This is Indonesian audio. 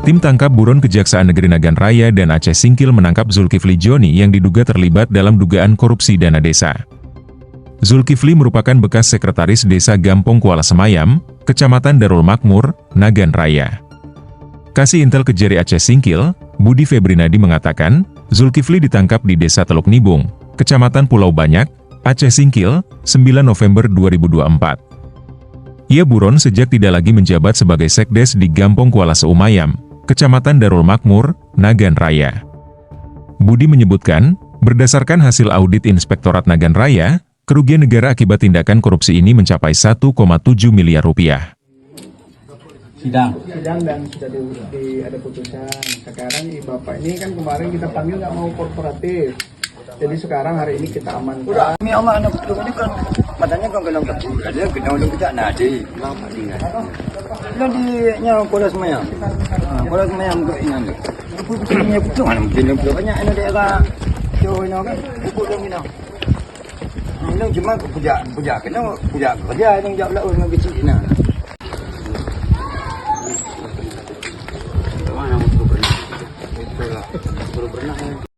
Tim tangkap buron Kejaksaan Negeri Nagan Raya dan Aceh Singkil menangkap Zulkifli Joni yang diduga terlibat dalam dugaan korupsi dana desa. Zulkifli merupakan bekas sekretaris desa Gampong Kuala Semayam, Kecamatan Darul Makmur, Nagan Raya. Kasih Intel Kejari Aceh Singkil, Budi Febrinadi mengatakan, Zulkifli ditangkap di Desa Teluk Nibung, Kecamatan Pulau Banyak, Aceh Singkil, 9 November 2024. Ia buron sejak tidak lagi menjabat sebagai sekdes di Gampong Kuala Seumayam, Kecamatan Darul Makmur, Nagan Raya. Budi menyebutkan, berdasarkan hasil audit Inspektorat Nagan Raya, kerugian negara akibat tindakan korupsi ini mencapai 1,7 miliar rupiah. Sidang dan sudah ada putusan. Sekarang Bapak ini kan kemarin kita panggil nggak mau korporatif. Jadi sekarang hari ini kita amankan. Ini Allah anak betul ini kan katanya kan kena kabur ada kena udah kita nadi lama tinggal. Jadi nya Kuala Semayam. Kuala Semayam ke ini. Punya betul kan mungkin banyak ini daerah jauh ini kan betul ini. Ini cuma puja kerja yang jauh lah orang kecil ini. Mana betul berenang? Betul lah.